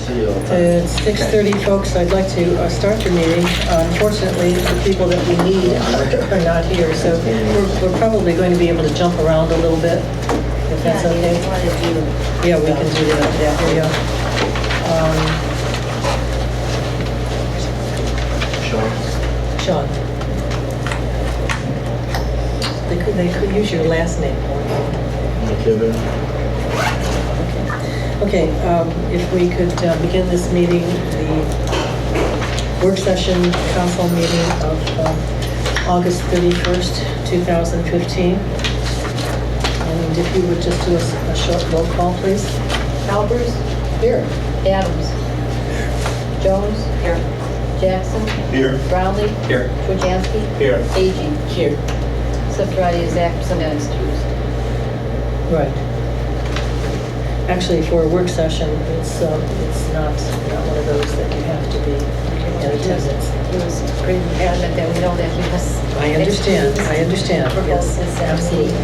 See you all. It's 6:30, folks. I'd like to start the meeting. Unfortunately, the people that we need are not here, so we're probably going to be able to jump around a little bit, if that's okay. Yeah, we can do that. Yeah, here we go. Sean. They could use your last name. Okay, if we could begin this meeting, the work session council meeting of August 31st, 2015. And if you would just do a short roll call, please. Albers? Here. Adams? Jones? Here. Jackson? Here. Brownlee? Here. Trojanski? Here. Agee? Here. Subtrati is absent and excused. Right. Actually, for a work session, it's not one of those that you have to be in attendance. He was pretty adamant that we know that he was. I understand, For both yes, his absolutely.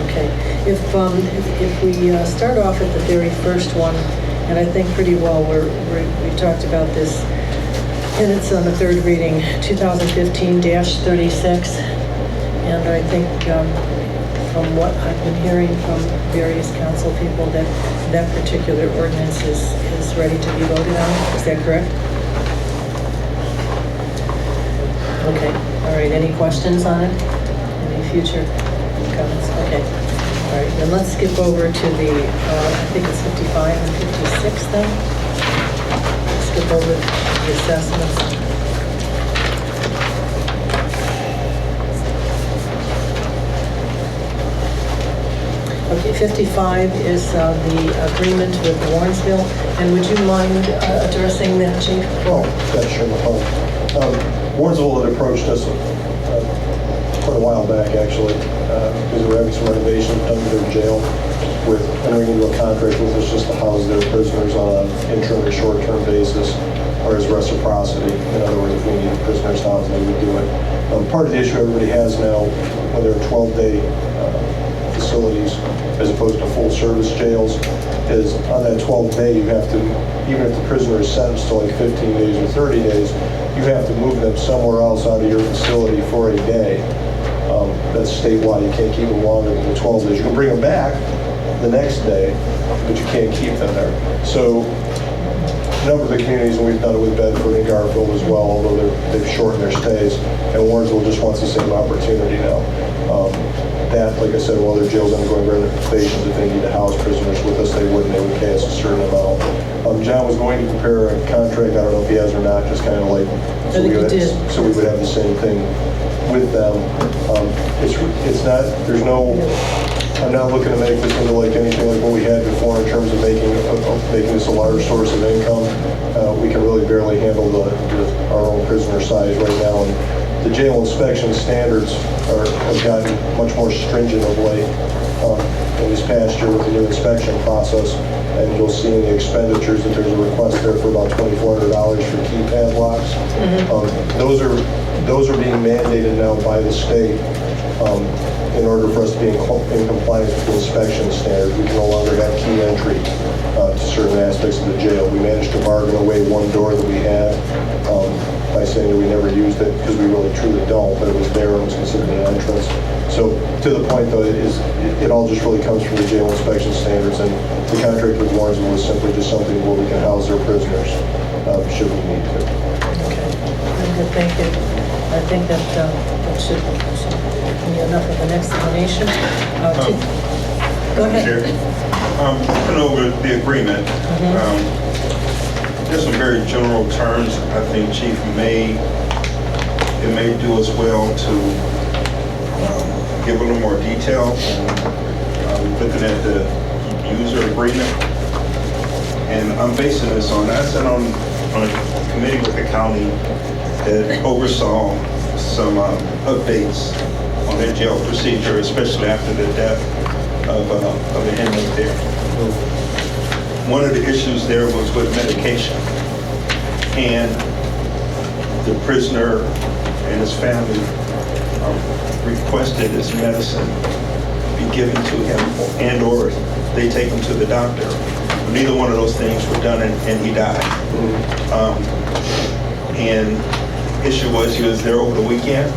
Okay, if we start off at the very first one, and I think pretty well we talked about this, and it's on the third reading, 2015-36, and I think from what I've been hearing from various council people, that particular ordinance is ready to be voted on. Is that correct? Okay, all right, any questions on it? Any future comments? Okay, all right, then let's skip over to the, I think it's 55 and 56 then. Skip over the assessments. Okay, 55 is the agreement with Warrensville, and would you mind addressing that, Chief? Oh, yeah, sure, no problem. Warrensville had approached us quite a while back, actually, because they were having some renovations done to their jail with entering into a contract with us just to house their prisoners on an interim or short-term basis, or as reciprocity. In other words, if we needed prisoners housed, they would do it. Part of the issue everybody has now, when they're 12-day facilities as opposed to full-service jails, is on that 12th day you have to, even if the prisoner is sentenced to like 15 days or 30 days, you have to move them somewhere else out of your facility for a day. That's statewide. You can't keep them longer than the 12 days. You can bring them back the next day, but you can't keep them there. So a number of the communities, and we've done it with Bedford and Garfield as well, although they've shortened their stays, and Warrensville just wants the same opportunity now. That, like I said, while their jail's undergoing renovations, if they need to house prisoners with us, they would pay us a certain amount. John was going to prepare a contract, I don't know if he has or not, just kind of like, so we would have the same thing with them. It's not, there's no, I'm not looking to make this into like anything like what we had before in terms of making this a large source of income. We can really barely handle our own prisoner size right now, and the jail inspection standards have gotten much more stringent of late in this past year with the new inspection process, and you'll see in the expenditures that there's a request there for about $2,400 for key padlocks. Those are being mandated now by the state in order for us to be in compliance with the inspection standards. We can no longer have key entry to certain aspects of the jail. We managed to bargain away one door that we had by saying that we never used it because we really truly don't, but it was there and was considered an entrance. So to the point though, it all just really comes from the jail inspection standards, and the contract with Warrensville is simply just something where we can house their prisoners should we need to. Okay, good, thank you. I think that should be enough of an explanation. Go ahead. Chair, looking over the agreement, there's some very general terms. I think, Chief, it may do us well to give a little more detail. Looking at the user agreement, and I'm basing this on, I sat on a committee with the county that oversaw some updates on their jail procedure, especially after the death of an inmate there. One of the issues there was with medication, and the prisoner and his family requested his medicine be given to him, and or they take him to the doctor. neither one of those things were done, and he died. And issue was he was there over the weekend,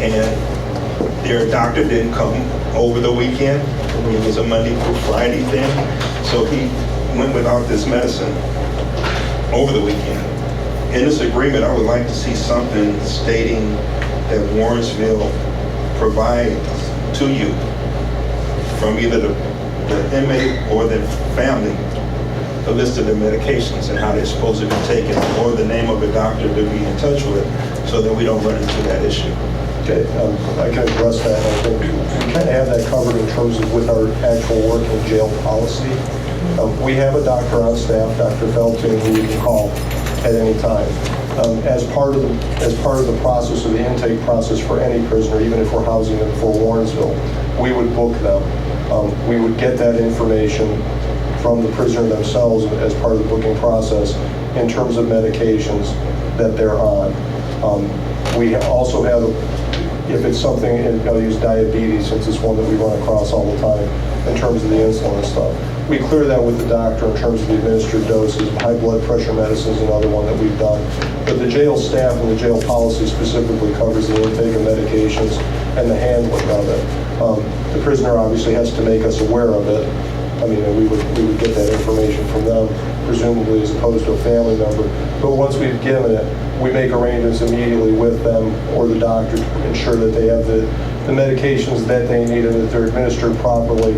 and their doctor didn't come over the weekend. It was a Monday through Friday thing, so he went without this medicine over the weekend. In this agreement, I would like to see something stating that Warrensville provides to you from either the inmate or the family a list of the medications and how they're supposed to be taken, or the name of a doctor to be in touch with, so that we don't run into that issue. Okay, I can address that. I think we kind of have that covered in terms of with our actual working jail policy. We have a doctor on staff, Dr. Felton, who we can call at any time. As part of the process, of the intake process for any prisoner, even if we're housing them for Warrensville, we would book them. We would get that information from the prisoner themselves as part of the booking process in terms of medications that they're on. We also have, if it's something, and I'll use diabetes since it's one that we run across all the time in terms of the insulin and stuff. We clear that with the doctor in terms of the administered doses. High blood pressure medicine is another one that we've done. But the jail staff and the jail policy specifically covers the intake of medications and the handling of it. The prisoner obviously has to make us aware of it. I mean, we would get that information from them, presumably, as opposed to a family member. But once we've given it, we make arrangements immediately with them or the doctor to ensure that they have the medications that they need and that they're administered properly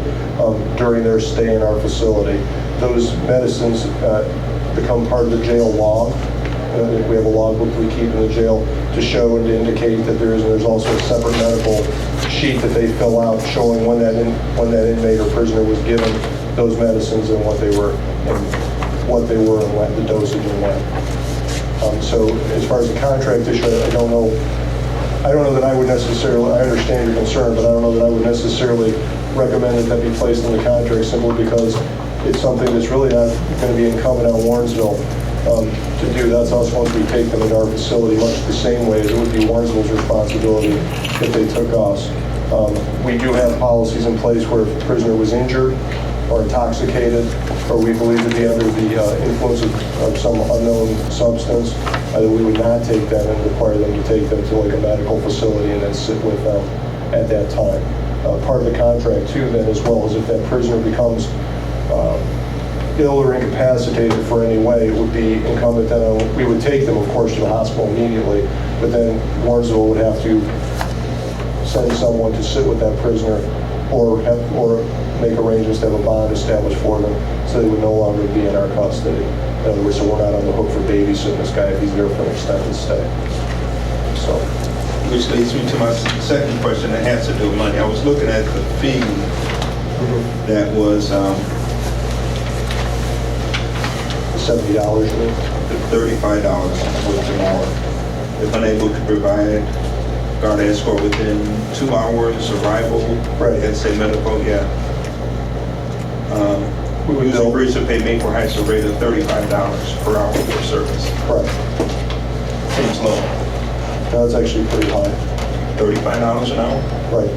during their stay in our facility. Those medicines become part of the jail log. We have a logbook we keep in the jail to show and to indicate that there's also a separate medical sheet that they fill out showing when that inmate or prisoner was given those medicines and what they were and when, the dosage and when. So as far as the contract issue, I don't know that I would necessarily, I understand your concern, but I don't know that I would necessarily recommend that be placed in the contract simply because it's something that's really not going to be incumbent on Warrensville to do. That's us once we take them into our facility, much the same way as it would be Warrensville's responsibility if they took us. We do have policies in place where if a prisoner was injured or intoxicated, or we believe to be under the influence of some unknown substance, we would not take them and require them to take them to like a medical facility and then sit with them at that time. Part of the contract too then, as well, as if that prisoner becomes ill or incapacitated for any way, it would be incumbent then we would take them, of course, to the hospital immediately, but then Warrensville would have to send someone to sit with that prisoner or make arrangements to have a bond established for them so they would no longer be in our custody. In other words, so we're not on the hook for babysitting this guy if he's there for an extended stay. So, Which leads me to my second question that has to do with money. I was looking at the fee that was $70, you mean? $35 for tomorrow. If unable to provide guard escort within 2 hours arrival, Right. Let's say medical, yeah. We would User bill- agrees to pay Maple Heights a rate of $35 per hour for service. Correct. Seems low. No, that's actually pretty high. $35 an hour? Right.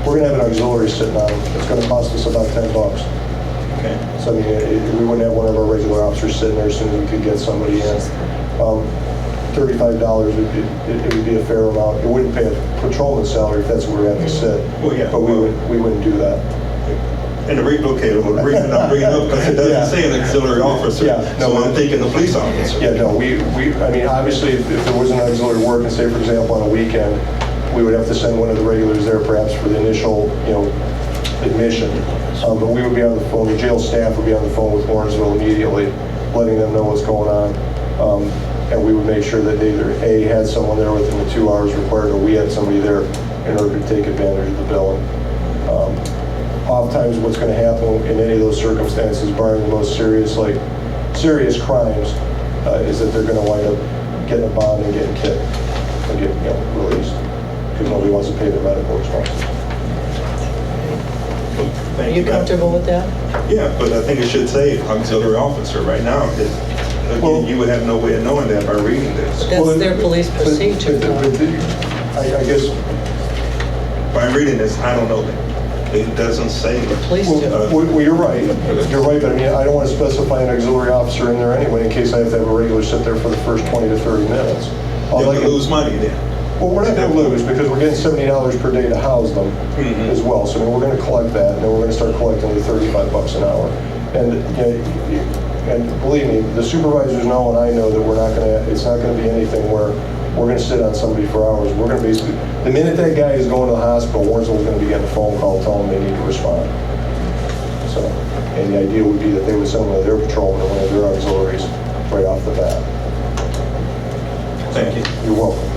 We're gonna have an auxiliary sitting on him. It's gonna cost us about $10. Okay. So I mean, we wouldn't have one of our regular officers sitting there as soon as we could get somebody in. $35 it would be a fair amount. It wouldn't pay a patrolman salary if that's where we have to sit. Well, yeah. But we wouldn't do that. And the rate locator, the reason I'm bringing it up, because it doesn't Yeah. say an auxiliary officer. Yeah, no, So I'm thinking the police officer. Yeah, no, I mean, obviously, if there was an auxiliary work, and say, for example, on a weekend, we would have to send one of the regulars there perhaps for the initial, admission. But we would be on the phone, the jail staff would be on the phone with Warrensville immediately, letting them know what's going on. And we would make sure that they either A, had someone there within the 2 hours required, or we had somebody there in order to take advantage of the billing. Oftentimes what's going to happen in any of those circumstances, barring the most serious crimes, is that they're going to wind up getting a bond and getting kicked and get released because nobody wants to pay their medical expenses. Are Thank you Matt. comfortable with that? Yeah, but I think it should say auxiliary officer right now. Well- You would have no way of knowing that by reading this. That's their police procedure, I guess, By reading this, I don't know that. It doesn't say. Police do. Well, you're right. You're right, but I mean, I don't want to specify an auxiliary officer in there anyway, in case I have to have a regular sit there for the first 20 to 30 minutes. I'll You're let gonna you- lose money then. Well, we're not going to lose, because we're getting $70 per day to house them as well. So I mean, we're going to collect that, and then we're going to start collecting the $35 an hour. And, and believe me, the supervisors know, and I know that we're not going to, it's not going to be anything where we're going to sit on somebody for hours. We're going to basically, the minute that guy is going to the hospital, Warrensville's going to be getting a phone call telling them they need to respond. So, and the idea would be that they would send one of their patrolmen or one of their auxiliaries right off the bat. Thank you. You're welcome.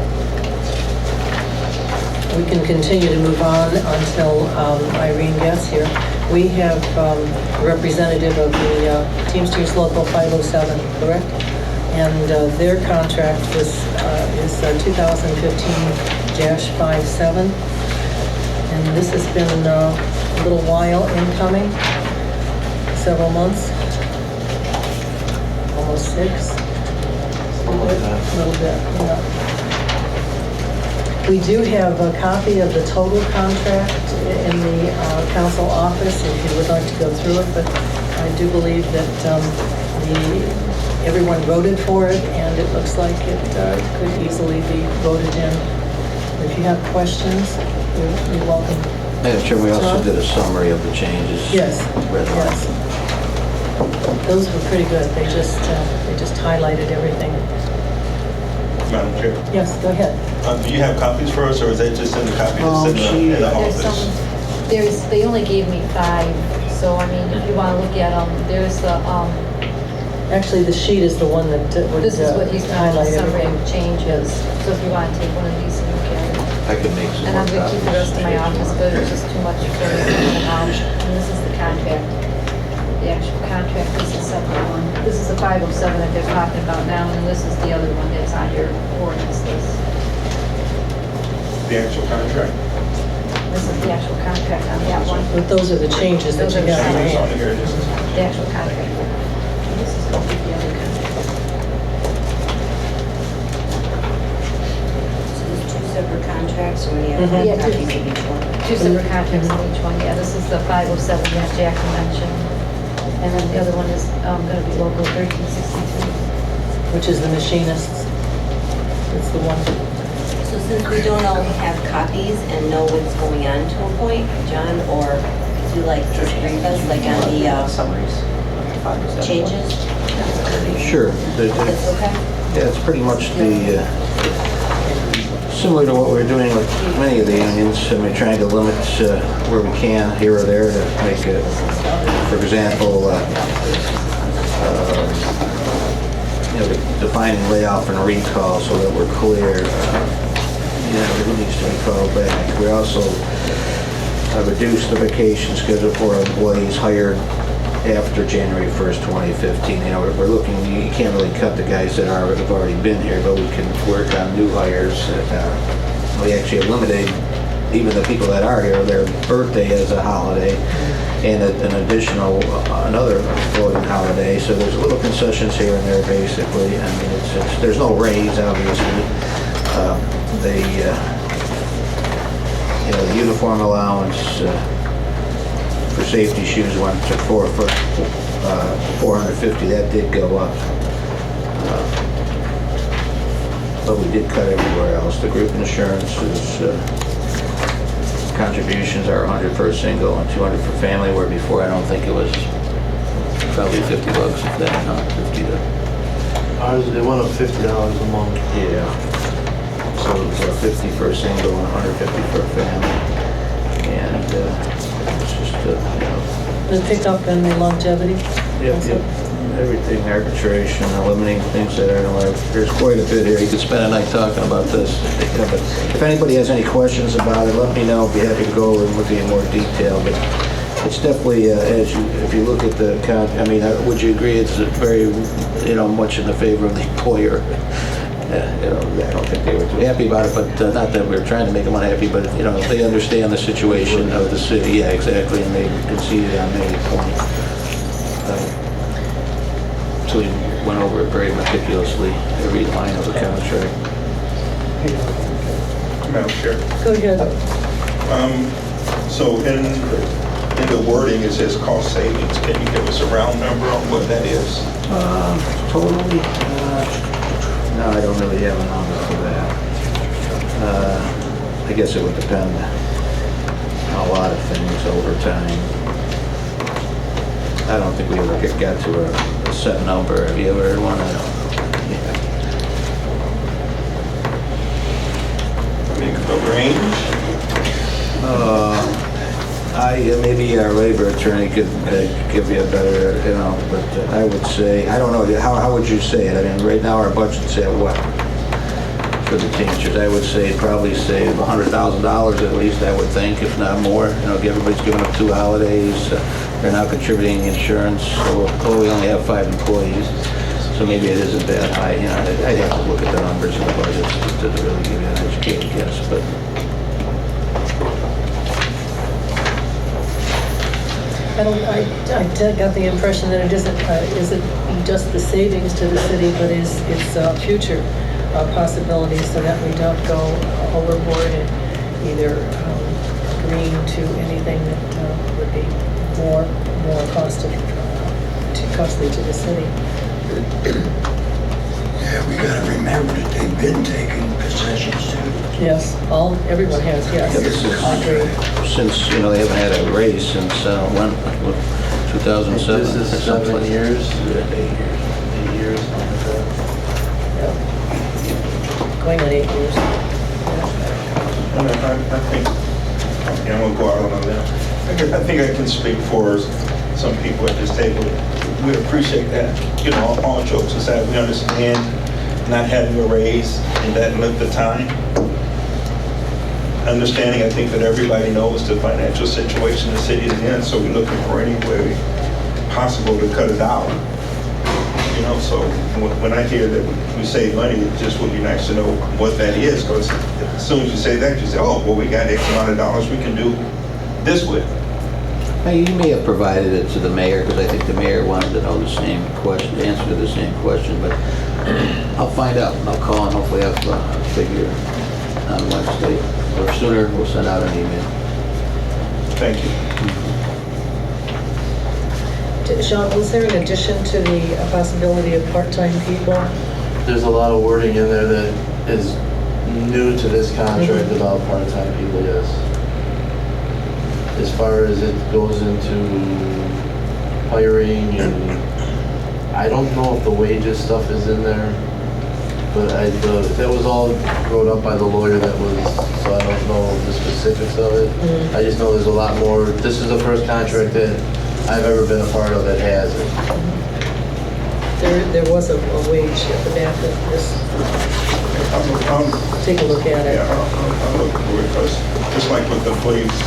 We can continue to move on until Irene gets here. We have a representative of the Teamsters Local 507, correct? And their contract is 2015-57. And this has been a little while incoming, several months, almost 6. A little bit, yeah. We do have a copy of the total contract in the council office if you would like to go through it, but I do believe that everyone voted for it, and it looks like it could easily be voted in. If you have questions, you're welcome. Madam Chair, we also Tom? did a summary of the changes. Yes, Red line. yes. Those were pretty good. They just highlighted everything. Madam Chair, Yes, go ahead. do you have copies for us, or is that just in the copy Oh, that's in the There's office? some, they only gave me 5, so I mean, if you want to look at them, there's the, Actually, the sheet is the one that would this is what he's done, highlight summary everything. of changes. So if you want to take one of these and look at it. I could make some And more I'm going to keep the rest in my copies. office, but it's just too much for me to put out. And this is the contract, the actual contract, this is a separate one. This is the 507 that they're talking about now, and this is the other one that's on your ordinance list. The actual contract? This is the actual contract on that one, But those are the changes that you Those are the got in Changes on hand. here, this is. the actual contract. This is going to be the other contract. So there's 2 separate contracts, or you Mhm. have Yeah, copies two. of each one? 2 separate contracts on each one, yeah. This is the 507 that Jackson mentioned. And then the other one is going to be local 1363. Which is the machinists. It's the one. So since we don't all have copies and know what's going on to a point, John, or could you like just brief us, like on the changes? Sure. That's okay? Yeah, it's pretty much similar to what we're doing with many of the unions. I mean, trying to limit where we can here or there to make it, for example, defining layoff and recall so that we're clear, who needs to be called back. We also reduced the vacation schedule for employees hired after January 1st, 2015. We're looking, you can't really cut the guys that have already been here, but we can work on new hires. We actually eliminated even the people that are here, their birthday as a holiday, and an additional, another floating holiday. So there's little concessions here and there, basically. I mean, there's no raise, obviously. The uniform allowance for safety shoes went to 450. That did go up. But we did cut everywhere else. The group insurance is, contributions are 100 for a single and 200 for family, where before I don't think it was probably $50 if that, not 50 to. Ours, it went up $50 a month. Yeah. So it's 50 for a single and 150 for a family. And it's just, The pickup and the longevity. Yep. Everything, arbitration, eliminating things that are, there's quite a bit here. You could spend a night talking about this. But if anybody has any questions about it, let me know. I'll be happy to go over and look in more detail. But it's definitely, if you look at the, would you agree it's very, much in the favor of the employer? I don't think they were too happy about it, but not that we were trying to make them unhappy, but, they understand the situation of the city. Yeah, exactly, and they conceded on many points. So we went over it very meticulously, every line of the contract. Madam Chair. Go ahead. So in the wording, it says cost savings. Can you give us a round number on what that is? Totally, no, I don't really have a number for that. I guess it would depend on a lot of things over time. I don't think we ever got to a set number. Have you ever heard one? I don't know. The range? Maybe our labor attorney could give you a better, but I would say, I don't know, how would you say it? I mean, right now our budget's at what? For the Teamsters, I would say probably save $100,000 at least, I would think, if not more. Everybody's giving up 2 holidays. They're now contributing insurance, so we only have 5 employees. So maybe it isn't that high. I'd have to look at the numbers in the budget to really give you an educated guess, but. I got the impression that it isn't just the savings to the city, but it's future possibilities so that we don't go overboard and either agreeing to anything that would be more costly to the city. Yeah, we gotta remember that they've been taking possessions too. Yes, everyone has, yes. Yeah, this is- I agree. Since, they haven't had a raise since, when? 2007? This is or something 7 like years. that. 8 years. 8 years, something like that. Yep. Going on 8 years. I think, I'm gonna go out on a limb. I think I can speak for some people at this table. We appreciate that, all jokes aside, we understand not having a raise in that length of time. Understanding, I think that everybody knows the financial situation the city is in, so we're looking for any way possible to cut it out. So when I hear that we save money, it just would be nice to know what that is, because as soon as you say that, you say, oh, well, we got X amount of dollars we can do this with. Now, you may have provided it to the mayor, because I think the mayor wanted to know the same question, answer to the same question, but I'll find out, and I'll call and hopefully have a figure on Wednesday, or sooner, we'll send out an email. Thank you. Sean, was there an addition to the possibility of part-time people? There's a lot of wording in there that is new to this contract about part-time people, yes. As far as it goes into hiring, and I don't know if the wages stuff is in there, but that was all wrote up by the lawyer that was, so I don't know the specifics of it. I just know there's a lot more. This is the first contract that I've ever been a part of that has it. There was a wage at the back of this. Take a look at it. Yeah, I'll look for it, because just like with the police,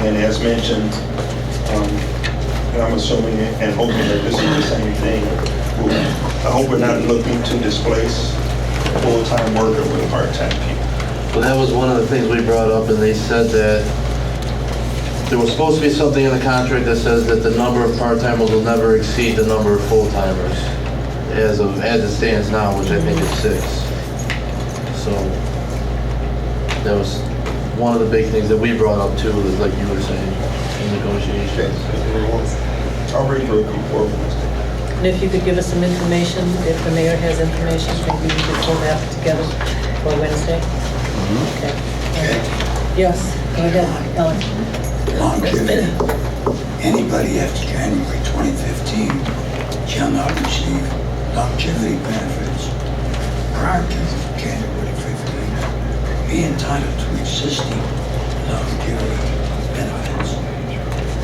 and as mentioned, and I'm assuming and hoping that this is the same thing. I hope we're not looking to displace a full-time worker with part-time people. Well, that was one of the things we brought up, and they said that there was supposed to be something in the contract that says that the number of part-timers will never exceed the number of full-timers as it stands now, which I think is 6. So that was one of the big things that we brought up too, is like you were saying, in negotiations. I'll read through it before Wednesday. And if you could give us some information, if the mayor has information, maybe we could pull that together for Wednesday. Okay. Yes, go ahead, Ellen. Longevity. Anybody after January 2015 shall not receive longevity benefits. Prior to January 15, be entitled to existing longevity benefits.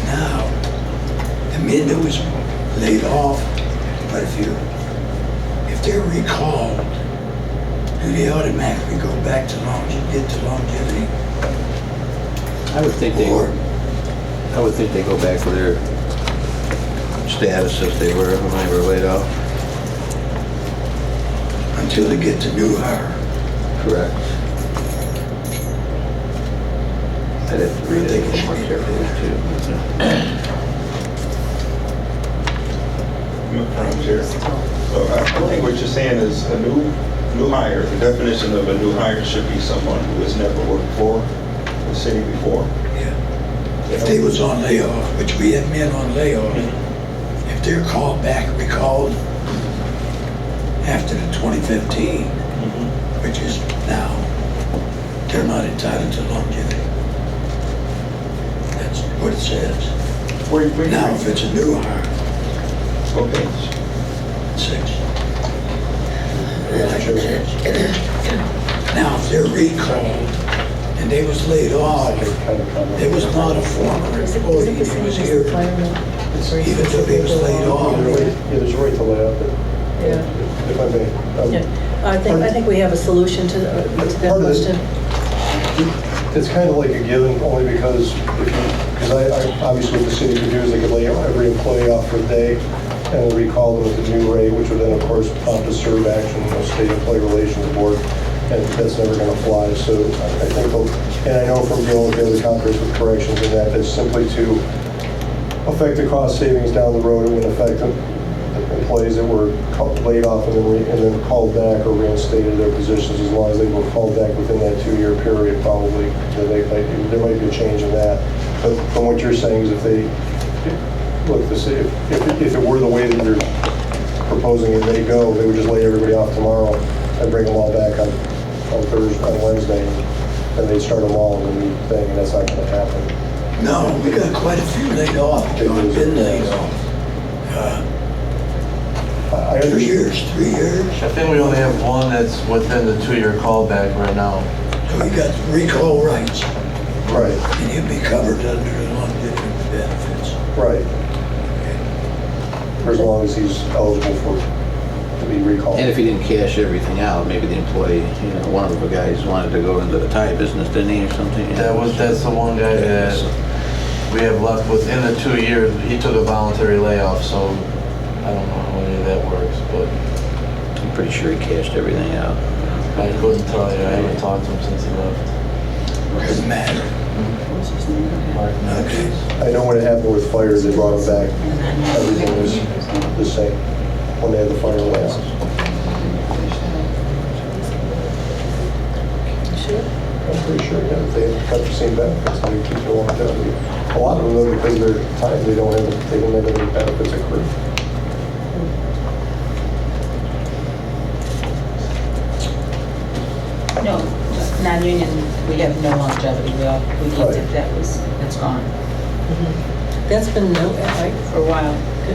Now, the men that was laid off, but if they're recalled, do they automatically go back to longevity? I would think they go back to their status as they were when they were laid off. Until they get the new hire. Correct. I'd have to read it a little more carefully too. Madam Chair. So I think what you're saying is a new hire, the definition of a new hire should be someone who has never worked for the city before. Yeah. If they was on layoff, which we have men on layoff, if they're called back, recalled after the 2015, which is now, they're not entitled to longevity. That's what it says. Now, if it's a new hire, Okay. 6. Now, if they're recalled and they was laid off, they was not a former Is it employee, the he same was as here, the fireman? even though he was laid off. Yeah, there's a right to lay off, Yeah. if I may. Yeah, I think we have a solution to that Part of it- question. It's kind of like a given, only because I obviously what the city could do is they could lay every employee off for a day and then recall them with the new rate, which would then, of course, prompt a serve action, state employee relations board, and that's never going to fly. So I think, and I know from dealing with the other contracts with corrections and that's simply to affect the cost savings down the road. It wouldn't affect the employees that were laid off and then called back or reinstated their positions, as long as they were called back within that 2-year period, probably. Then there might be a change in that. But from what you're saying is if it were the way that you're proposing it may go, they would just lay everybody off tomorrow and bring them all back on Thursday, on Wednesday, and they'd start them all in the new thing, and that's not going to happen. No, we got quite a few laid off, John, been laid off. I 3 understand. years, 3 years. I think we only have one that's within the 2-year callback right now. So he got recall rights, Right, and he'll be covered under the longevity benefits. right. For as long as he's eligible to be recalled. And if he didn't cash everything out, maybe the employee, one of the guys wanted to go into the tire business, didn't he, or something? That's the one guy that we have left within the 2 years. He took a voluntary layoff, so I don't know how any of that works, but I'm pretty sure he cashed everything out. I couldn't tell you. I haven't talked to him since he left. Doesn't matter. Mark Okay. I know when it happened with fires, they brought them back, everything was the same when they had the fire layoffs. Sure. I'm pretty sure, yeah, if they got the same benefits, they keep their longevity. A lot of them, though, because of their time, they don't have any benefits accrued. No, non-union, we have no longevity, we looked at that, it's gone That's been for a while.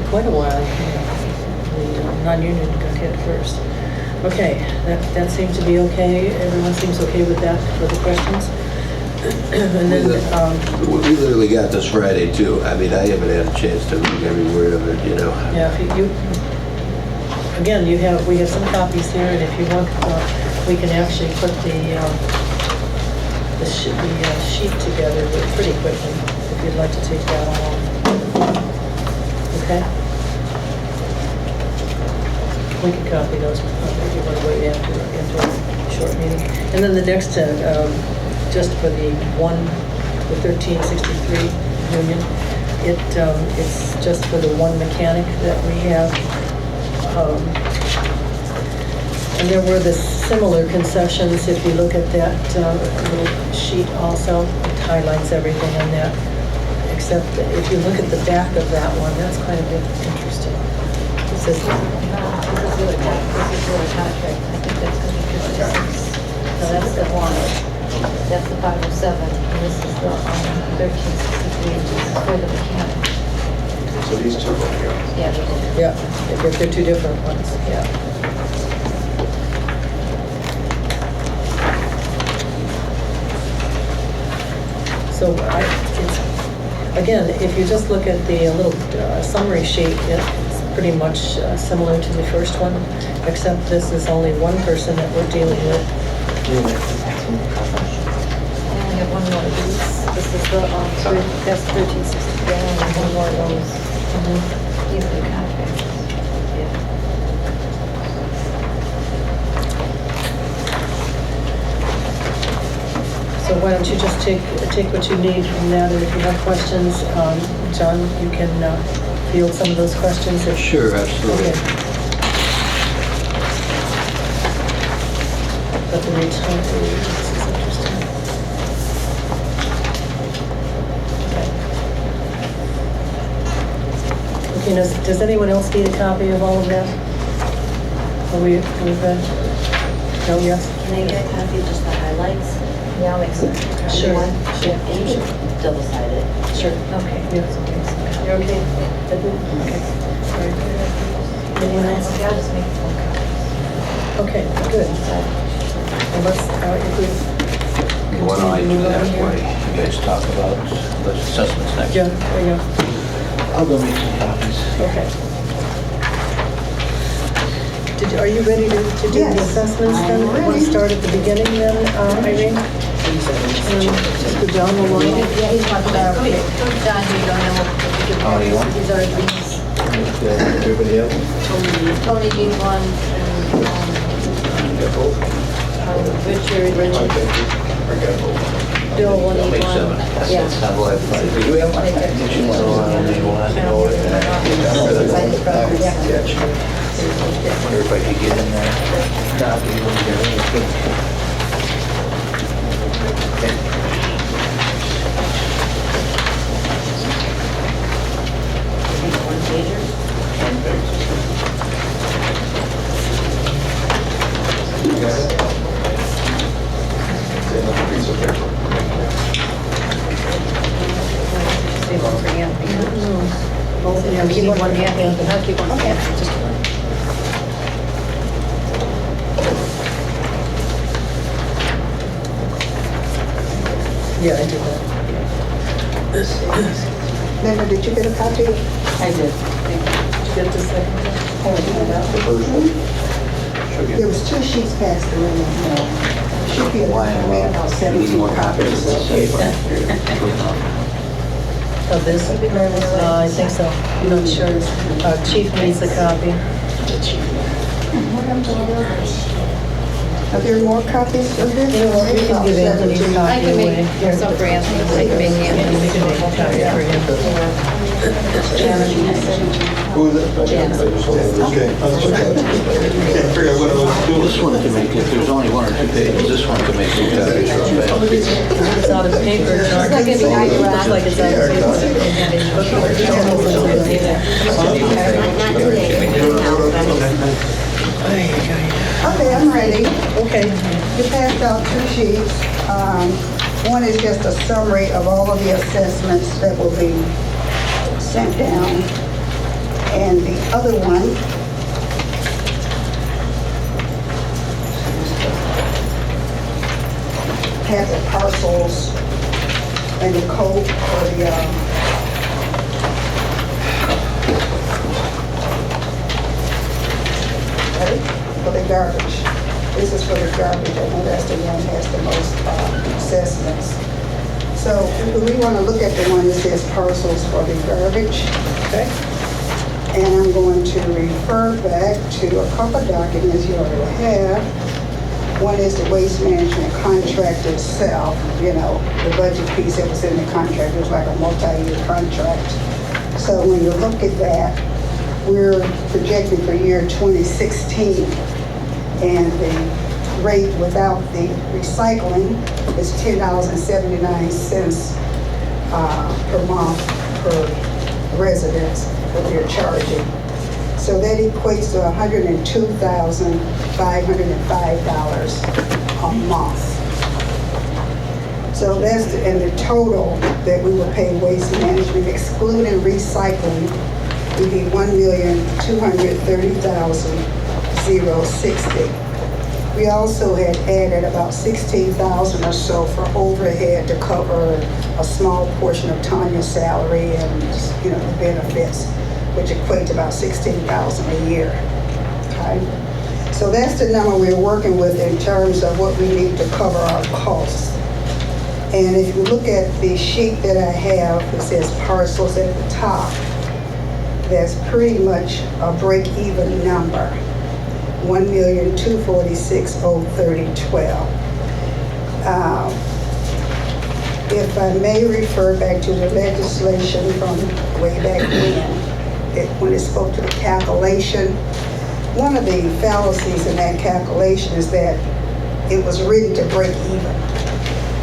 quite a while. The non-union got hit first. Okay, that seems to be okay. Everyone seems okay with that, with the questions? And then, We literally got this Friday, too. I mean, I haven't had a chance to read every word of it, yeah, if you, again, we have some copies here, and if you want, we can actually put the sheet together pretty quickly, if you'd like to take that along. Okay? We can copy those if you want to wait after a short meeting. And then the next, just for the 1363 union, it's just for the one mechanic that we have. And there were the similar concessions, if you look at that little sheet also, it highlights everything in that, except that if you look at the back of that one, that's kind of interesting. It says, This is really contract, I think that's going to be 56. So that's the one, that's the 507, and this is the 1363, which is for the mechanic. So these two right here. Yeah, yeah, they're two different ones, yeah. So again, if you just look at the little summary sheet, it's pretty much similar to the first one, except this is only one person that we're dealing with. I only have one more of these. This is the, that's 1363, I only have one more of those. These are the contracts. Yeah. So why don't you just take what you need from that, and if you have questions, John, you can field some of those questions. Sure, absolutely. Okay. But the retiree, this is interesting. Okay, does anyone else need a copy of all of that? We've no, yes? Can I get a copy of just the highlights? Yeah, I'll make some. Sure. One? And you can double-side it. Sure. Okay. Yes, okay. You're okay? Edwin? Okay. All right. Anyone else? Okay, I'll just make phone copies. Okay, good. Well, let's, if we Why don't I do continue that on here. way? You guys talk about the assessments next. Yeah, there you go. I'll go make some copies. Okay. Are you ready to do the Yes, assessments then? I'm Want to ready. start at the beginning then, Irene? Mr. John Maloney? Yeah, he's talking about, John, you don't know. Oh, you want? These are these, Everybody else? Tony G. one, Richard, Bill one, I'll make seven. Yeah. That's not what I thought. Do you have one? You want to know it? Everybody could get in there. Copy. One pager? Save one for Anthony. Both of them. Keep one for Anthony. I'll keep one for Anthony, just one. Yeah, I did that. Linda, did you get a copy? I did. Did you get this second? There was 2 sheets passed around. Should be about 17 copies. Of this? I think so. I'm not sure. Chief needs a copy. Are there more copies of this? You know what, we can give Anthony a I copy can away. make some for Anthony, so I can make And we Anthony. can make a copy for him. Who is it? Okay. This one can make, if there's only 1 or 2 pages, this one can make 2 copies real fast. It's out of paper. It's not gonna be nice, Rob. Looks like it's out of paper. Okay, I'm ready. Okay. You passed out 2 sheets. One is just a summary of all of the assessments that will be sent down. And the other one has the parcels and the code for the garbage. This is for the garbage. I know that's the one that has the most assessments. So we want to look at the one that says parcels for the garbage. Okay. And I'm going to refer back to a couple of documents you already have. One is the waste management contract itself, you know, the budget piece that was in the contract. It was like a multi-year contract. So when you look at that, we're projecting for year 2016, and the rate without the recycling is $10.79 per month per residence that they're charging. So that equates to $102,505 a month. So that's, and the total that we will pay waste management, excluding recycling, would be $1,230,060. We also had added about $16,000 or so for overhead to cover a small portion of Tanya's salary and, you know, the benefits, which equate to about $16,000 a year. Okay? So that's the number we're working with in terms of what we need to cover our costs. And if you look at the sheet that I have, it says parcels at the top. That's pretty much a break-even number, $1,246,030.12. If I may refer back to the legislation from way back when it spoke to the calculation, one of the fallacies in that calculation is that it was written to break even.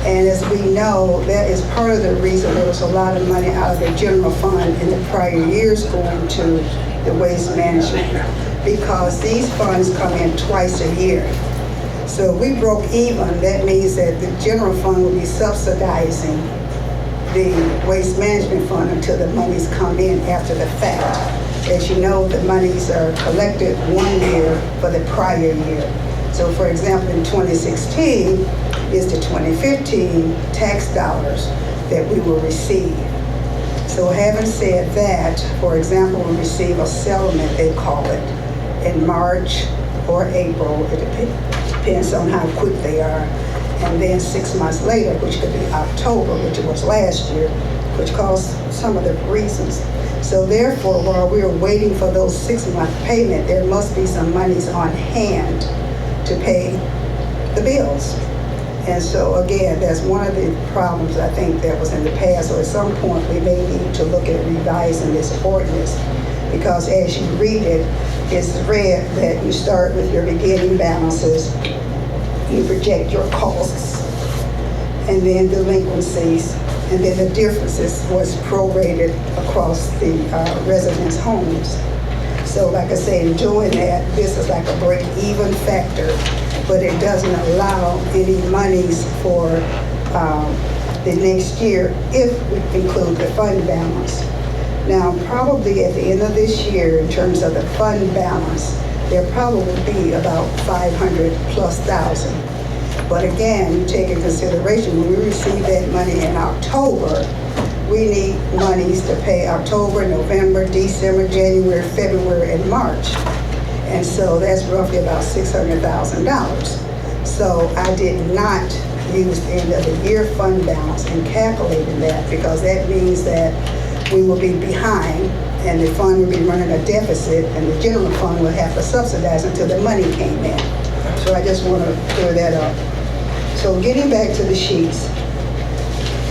And as we know, that is part of the reason there was a lot of money out of the general fund in the prior years going to the waste management, because these funds come in twice a year. So if we broke even, that means that the general fund will be subsidizing the waste management fund until the monies come in after the fact. As you know, the monies are collected 1 year for the prior year. So for example, in 2016 is the 2015 tax dollars that we will receive. So having said that, for example, we receive a settlement, they call it, in March or April, it depends on how quick they are. And then 6 months later, which could be October, which it was last year, which caused some of the reasons. So therefore, while we are waiting for those 6-month payment, there must be some monies on hand to pay the bills. And so again, that's one of the problems I think that was in the past. So at some point, we may need to look at revising this ordinance, because as you read it, it's read that you start with your beginning balances, you project your costs, and then delinquencies, and then the differences was prorated across the residents' homes. So like I say, in doing that, this is like a break-even factor, but it doesn't allow any monies for the next year if we include the fund balance. Now, probably at the end of this year, in terms of the fund balance, there probably will be about 500 plus thousand. But again, you take in consideration, when we receive that money in October, we need monies to pay October, November, December, January, February, and March. And so that's roughly about $600,000. So I did not use the end of the year fund balance in calculating that, because that means that we will be behind and the fund will be running a deficit, and the general fund will have to subsidize until the money came in. So I just want to clear that up. So getting back to the sheets,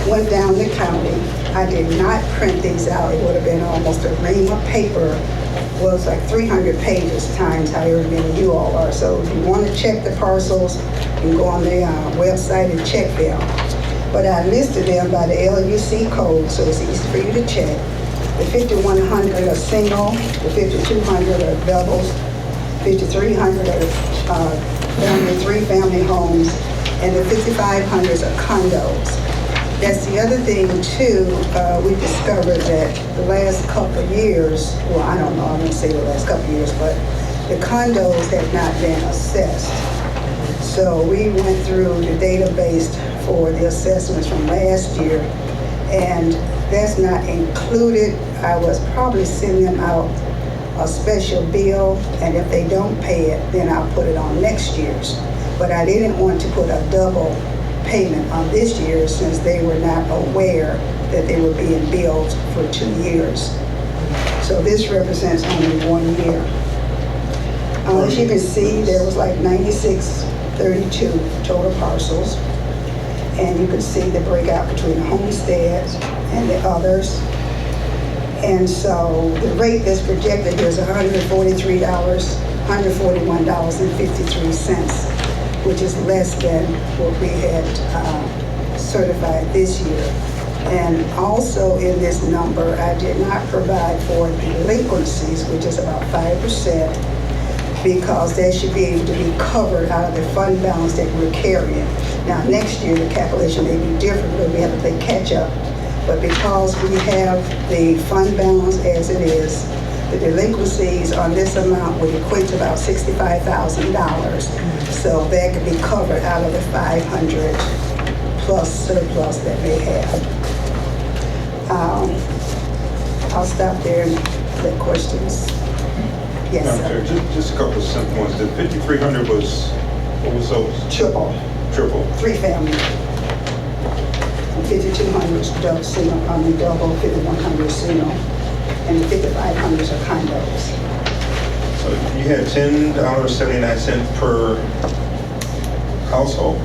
went down the county. I did not print these out. It would have been almost a ream of paper. Well, it's like 300 pages times however many you all are. So if you want to check the parcels, you can go on the website and check them. But I listed them by the LUC code, so it's easy for you to check. The 5100 are single, the 5200 are doubles, 5300 are family, 3-family homes, and the 5500s are condos. That's the other thing too, we discovered that the last couple of years, well, I don't know, I wouldn't say the last couple of years, but the condos have not been assessed. So we went through the database for the assessments from last year, and that's not included. I was probably sending them out a special bill, and if they don't pay it, then I'll put it on next year's. But I didn't want to put a double payment on this year, since they were not aware that they were being billed for 2 years. So this represents only 1 year. As you can see, there was like 9632 total parcels, and you can see the breakout between the homesteads and the others. And so the rate that's projected here is $141.53, which is less than what we had certified this year. And also in this number, I did not provide for delinquencies, which is about 5%, because that should be able to be covered out of the fund balance that we're carrying. Now, next year, the calculation may be different, but we have to play catch up. But because we have the fund balance as it is, the delinquencies on this amount would equate to about $65,000. So that could be covered out of the 500 plus surplus that they have. I'll stop there and take questions. Yes, sir. Just a couple of simple ones. The 5300 was, what was those? Triple, Triple. 3-family. 5200 is double, single, double, 5100 single, and the 5500s are condos. So you had $10.79 per household?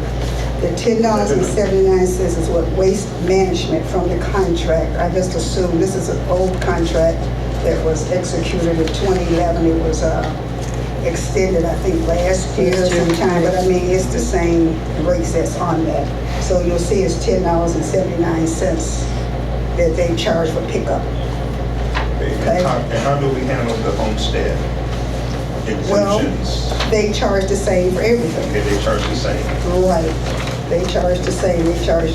The $10.79 is what waste management from the contract. I just assume this is an old contract that was executed in 2011. It was extended, I think, last year sometime, but I mean, it's the same rates that's on that. So you'll see it's $10.79 that they charge for pickup. And how do we handle the homestead Well, exemptions? they charge the same for everything. Okay, they charge the same. Right. They charge the same. They charge,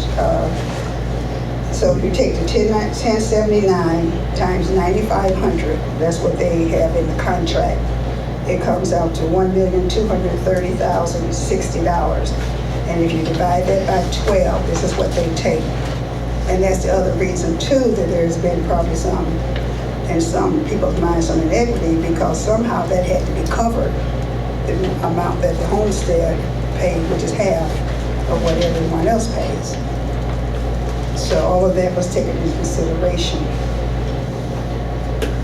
so if you take the 1079 times 9,500, that's what they have in the contract. It comes out to $1,230,060. And if you divide that by 12, this is what they take. And that's the other reason too, that there's been probably some, in some people's minds, some inequity, because somehow that had to be covered, the amount that the homestead paid, which is half of what everyone else pays. So all of that was taken into consideration.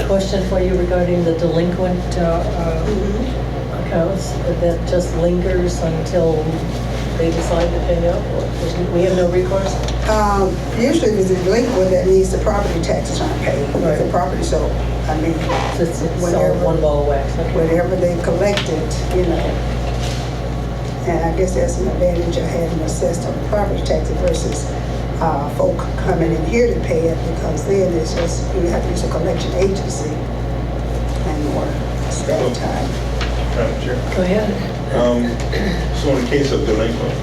Question for you regarding the delinquent accounts, that just lingers until they decide to pay up? Or we have no recourse? Usually there's a delinquent that needs the property taxes aren't paid, if the property sold. I mean, It's all one ball of wax. Okay. whatever they collected, you know. And I guess that's an advantage of having assessed on the property taxes versus folk coming in here to pay it, because then it's just, you have to use a collection agency and more staff time. Madam Chair. Go ahead. So in the case of delinquent,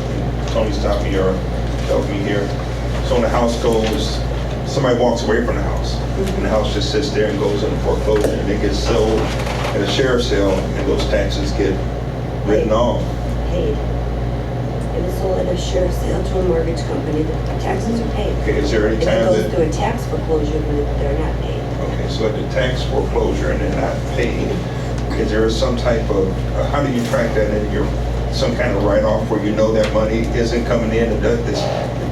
Tony stopped me or helped me here. So when the house goes, somebody walks away from the house, and the house just sits there and goes into foreclosure, and it gets sold at a sheriff's sale, and those taxes get written off. Paid. It was sold at a sheriff's sale to a mortgage company, the taxes are paid. Okay, is there any If it time goes that, through a tax foreclosure, they're not paid. okay, so at the tax foreclosure and they're not paid, is there some type of, how do you track that in your, some kind of write-off where you know that money isn't coming in, it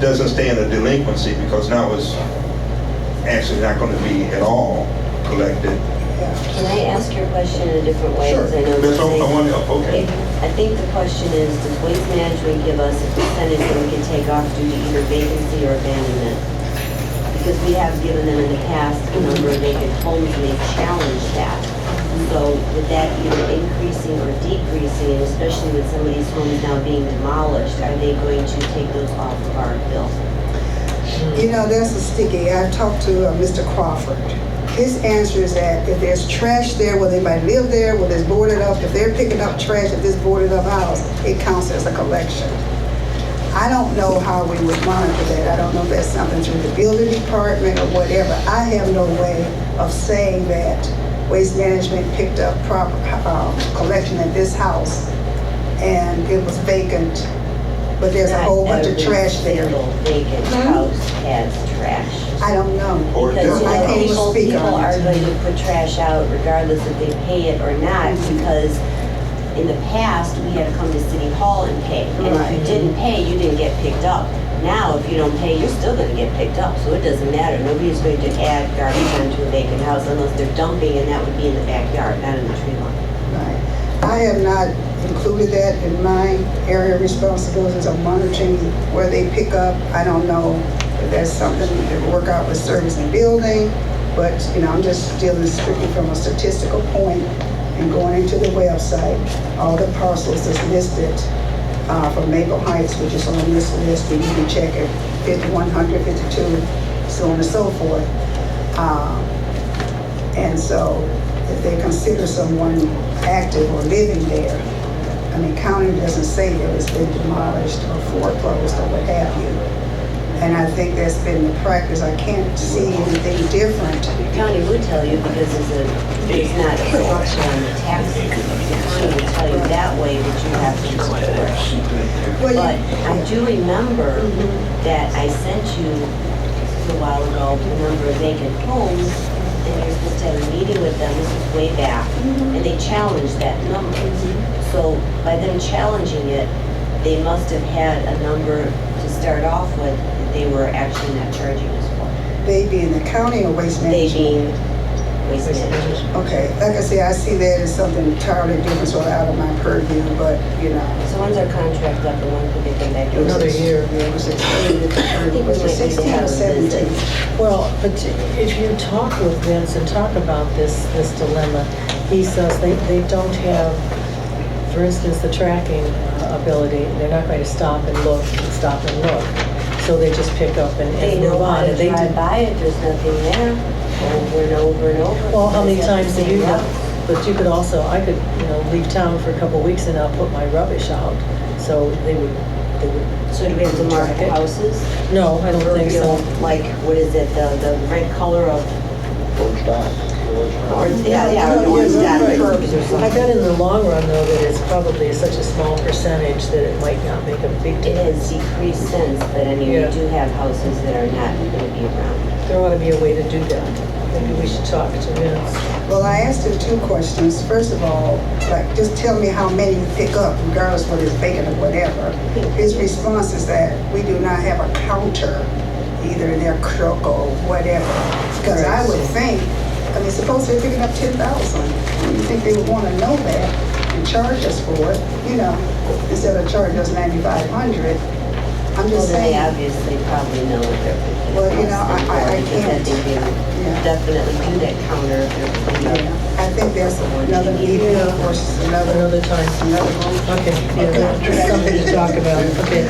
doesn't stay in a delinquency because now it's actually not going to be at all collected? Can I ask your question in a different way? Sure. 'Cause I know That's you're all I saying- want to help, okay. I think the question is, does Waste Management give us a percentage that we can take off due to either vacancy or abandonment? Because we have given them in the past a number of vacant homes and they've challenged that. So with that either increasing or decreasing, and especially with some of these homes now being demolished, are they going to take those off of our bill? You know, that's a sticky. I talked to Mr. Crawford. His answer is that if there's trash there, will anybody live there, will it's boarded up, if they're picking up trash at this boarded up house, it counts as a collection. I don't know how we would monitor that. I don't know if that's something through the building department or whatever. I have no way of saying that Waste Management picked up proper collection at this house and it was vacant, but there's a whole bunch of trash there. Not every single vacant house has trash. I don't know. Or Because, you I know, can't even speak people on are it. going to put trash out regardless if they pay it or not, because in the past, we had to come to City Hall and pay. And if you Right. didn't pay, you didn't get picked up. Now, if you don't pay, you're still gonna get picked up, so it doesn't matter. Nobody's going to add garbage onto a vacant house unless they're dumping, and that would be in the backyard, not in the tree line. Right. I have not included that in my area of responsibilities of monitoring where they pick up. I don't know if that's something that work out with service and building, but, you know, I'm just dealing strictly from a statistical point and going into the website. All the parcels is listed from Maple Heights, which is on this list, and you can check it, 5100, 52, so on and so forth. And so if they consider someone active or living there, I mean, county doesn't say that it's been demolished or foreclosed or what have you. And I think that's been the practice. I can't see anything different. The county would tell you because it's not a structure on the taxes. The county would tell you that way that you have to support. Well, But I do remember that I sent you a while ago a number of vacant homes, and you're supposed to have a meeting with them, this was way back, and they challenged that number. So by them challenging it, they must have had a number to start off with that they were actually not charging us for. They being the county or Waste They Management? being Waste Management. Okay, like I say, I see that as something entirely different, sort of out of my purview, but, you know. So when's our contract up and when could they come back? Another year. Yeah, it was extended to, was it 16 or 17? Well, but if you talk with Vince and talk about this dilemma, he says they don't have for instance, the tracking ability, they're not going to stop and look, So they just pick up and They know move how on. to And they drive do- by it, there's nothing there, over and over and over. Well, how many It's the times have same you done? route. But you could also, I could, leave town for a couple of weeks and I'll put my rubbish out. So they would So do we have to mark track the it. houses? No, I don't think so. Like, what is it, the red color of, Orange dot. or, yeah, No, orange you're dot right. curbs or I something? bet in the long run, though, that it's probably such a small percentage that it might not make a big It difference. has decreased since, but I mean, we Yeah. do have houses that are not gonna be around. There ought to be a way to do that. Maybe we should talk to Vince. Well, I asked him two questions. First of all, like, just tell me how many you pick up, regardless whether it's vacant or whatever. His response is that we do not have a counter, either in their truck or whatever. Because I would think, I mean, suppose they're picking up 10,000. You think they would want to know that and charge us for it, instead of charging us 9,500. I'm Well, just then they saying. obviously probably know what they're picking Well, up. I Because then can't. they can Yeah. definitely do that counter if they're picking up. I think there's another meeting or another Another time. room. Okay, yeah, there's something to talk about. Okay.